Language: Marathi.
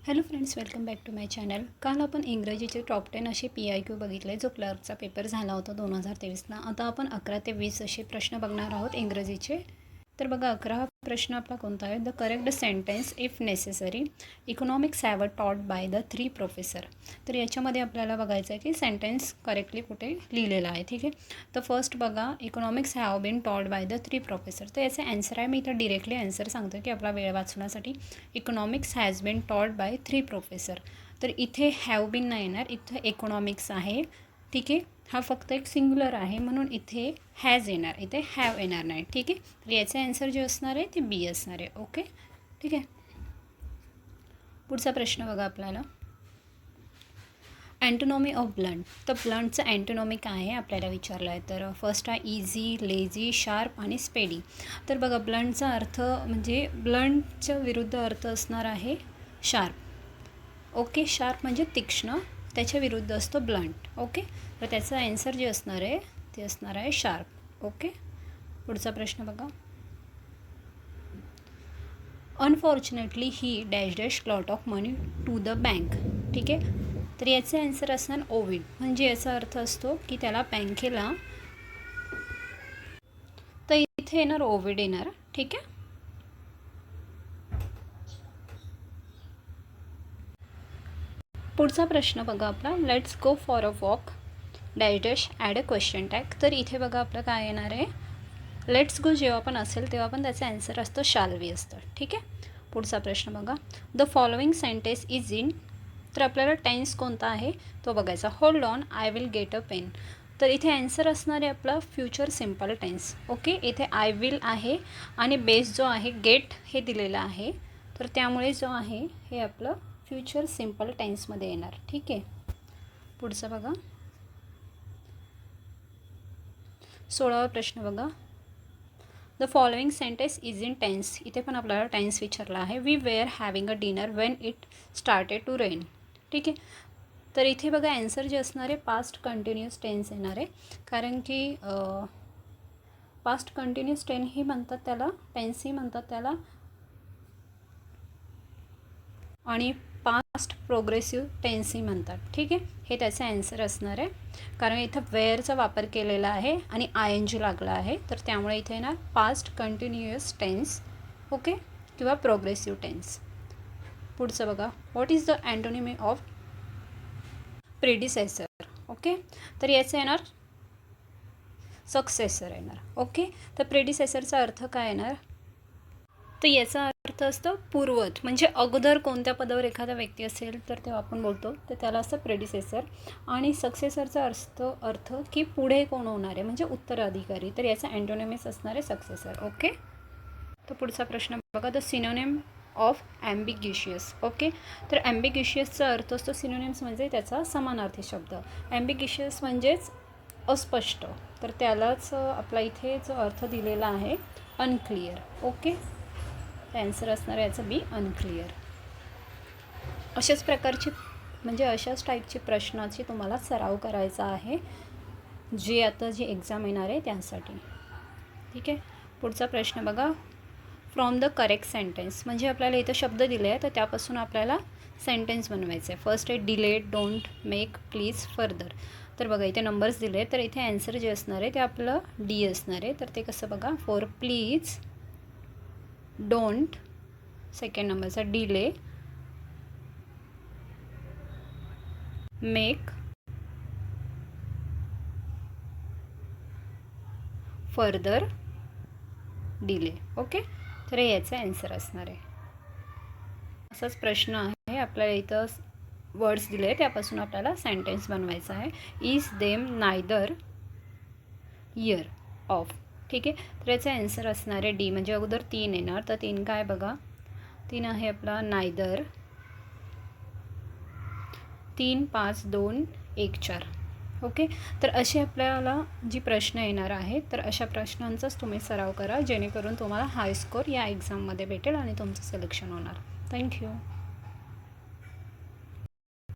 Hello friends, welcome back to my channel. काल आपण इंग्रजीचे टॉप 10 असे PIQ बघितले, जो क्लर्कचा पेपर झाला होता 2023ला. आता आपण 11 ते 20 असे प्रश्न बघणार आहोत इंग्रजीचे. तर बघा, 11 प्रश्न आपला कोणता आहे? The correct sentence if necessary economics have टॉट बाय द 3 प्रोफेसर. तर याच्यामध्ये आपल्याला बघायचं आहे की सेंटेन्स करेक्टली कुठे लिहिलेला आहे. ठीक आहे, तर फर्स्ट बघा, economics have been taught by the 3 professor. तर याचा आन्सर आहे, मी इथं डिरेक्टली आन्सर सांगतो की आपला वेळ वाचण्यासाठी. Economics has been taught by 3 professor. तर इथे हॅव बीन नाही येणार, इथं इकॉनॉमिक्स आहे. ठीक आहे, हा फक्त एक सिंग्युलर आहे म्हणून इथे हॅज येणार, इथे हॅव येणार नाही. ठीक आहे, तर याचे आन्सर जे असणार आहे ते बी असणार आहे. ओके, ठीक आहे. पुढचा प्रश्न बघा आपल्याला, अँटोनॉमी ऑफ ब्लंट. तर ब्लंटचं अँटोनॉमी काय आहे आपल्याला विचारलं आहे. तर फर्स्ट आहे इझी, लेझी, शार्प आणि स्पेडी. तर बघा, ब्लंटचा अर्थ म्हणजे ब्लंटच्या विरुद्ध अर्थ असणार आहे शार्प. ओके, शार्प म्हणजे तीक्ष्ण, त्याच्या विरुद्ध असतो ब्लंट. ओके, तर त्याचं आन्सर जे असणार आहे ते असणार आहे शार्प. ओके, पुढचा प्रश्न बघा, unfortunately he dash dash lot of money to the bank. ठीक आहे, तर याचे आन्सर असणार ओविड. म्हणजे याचा अर्थ असतो की त्याला बँकेला, तर इथे येणार ओविड येणार. ठीक आहे, पुढचा प्रश्न बघा आपला, let's go for a walk dash dash add a question tag. तर इथे बघा आपलं काय येणार आहे, लेट्स गो जेव्हा पण असेल तेव्हा पण त्याचं आन्सर असतं शाल बी असतं. ठीक आहे, पुढचा प्रश्न बघा, the following sentence is in. तर आपल्याला टेन्स कोणता आहे तो बघायचा. Hold on, I will get a pen. तर इथे आन्सर असणार आहे आपला फ्युचर सिम्पल टेन्स. ओके, इथे आय विल आहे आणि बेस जो आहे गेट हे दिलेला आहे, तर त्यामुळे जो आहे हे आपलं फ्युचर सिम्पल टेन्समध्ये येणार. ठीक आहे, पुढचा बघा, 16वा प्रश्न बघा, the following sentence is in tense. इथे पण आपल्याला टेन्स विचारला आहे. We were having a dinner when it started to rain. ठीक आहे, तर इथे बघा आन्सर जे असणार आहे पास्ट कंटिन्युअस टेन्स येणार आहे, कारण की पास्ट कंटिन्युअस टेन्स ही म्हणतात त्याला, टेन्स ही म्हणतात त्याला, आणि पास्ट प्रोग्रेसिव्ह टेन्सही म्हणतात. ठीक आहे, हे त्याचं आन्सर असणार आहे, कारण इथं वेअरचा वापर केलेला आहे आणि ING लागला आहे, तर त्यामुळे इथे ना पास्ट कंटिन्युअस टेन्स. ओके, किंवा प्रोग्रेसिव्ह टेन्स. पुढचं बघा, what is the antonymy of predecessor. Okay, तर याचं येणार सक्सेसर येणार. ओके, तर प्रेडिसेसरचा अर्थ काय येणार, तर याचा अर्थ असतं पूर्वज, म्हणजे अगोदर कोणत्या पदावर एखादा व्यक्ती असेल तर तेव्हा आपण बोलतो तर त्याला असतं प्रेडिसेसर. आणि सक्सेसरचा अर्थ की पुढे कोण होणार आहे, म्हणजे उत्तराधिकारी. तर याचा अँटोनिम्स असणार आहे सक्सेसर. ओके, तर पुढचा प्रश्न बघा, द सिनोनिम ऑफ ॲम्बिग्युशियस. ओके, तर ॲम्बिग्युशियसचा अर्थ असतो, सिनोनिम्स म्हणजे त्याचा समानार्थी शब्द. ॲम्बिग्युशियस म्हणजेच अस्पष्ट, तर त्यालाच आपला इथे जो अर्थ दिलेला आहे अनक्लिअर. ओके, आन्सर असणार आहे याचं बी, अनक्लिअर. अशाच प्रकारची म्हणजे अशाच टाईपचे प्रश्नाची तुम्हाला सराव करायचा आहे, जे आता जी एक्झाम येणार आहे त्यासाठी. ठीक आहे, पुढचा प्रश्न बघा, फ्रॉम द करेक्ट सेंटेन्स. म्हणजे आपल्याला इथं शब्द दिले आहे तर त्यापासून आपल्याला सेंटेन्स बनवायचं आहे. फर्स्ट आहे delay, don't, make, please, further. तर बघा इथे नंबर्स दिले आहेत, तर इथे आन्सर जे असणार आहे ते आपलं डी असणार आहे. तर ते कसं बघा, फॉर प्लीज, डोंट, सेकंड नंबरचा delay, make, further, delay. Okay, तर हे याचा आन्सर असणार आहे. असाच प्रश्न आहे, आपल्याला इथं वर्ड्स दिले आहे त्यापासून आपल्याला सेंटेन्स बनवायचा आहे. Is them neither year of. ठीक आहे, तर याचा आन्सर असणार आहे डी. म्हणजे अगोदर 3 येणार, तर 3 काय बघा, 3 आहे आपला नायदर, 3, 5, 2, 1, 4. ओके, तर असे आपल्याला जी प्रश्न येणार आहेत तर अशा प्रश्नांचाच तुम्ही सराव करा, जेणेकरून तुम्हाला हाय स्कोर या एक्झाममध्ये भेटेल आणि तुमचं सिलेक्शन होणार. थँक्यू.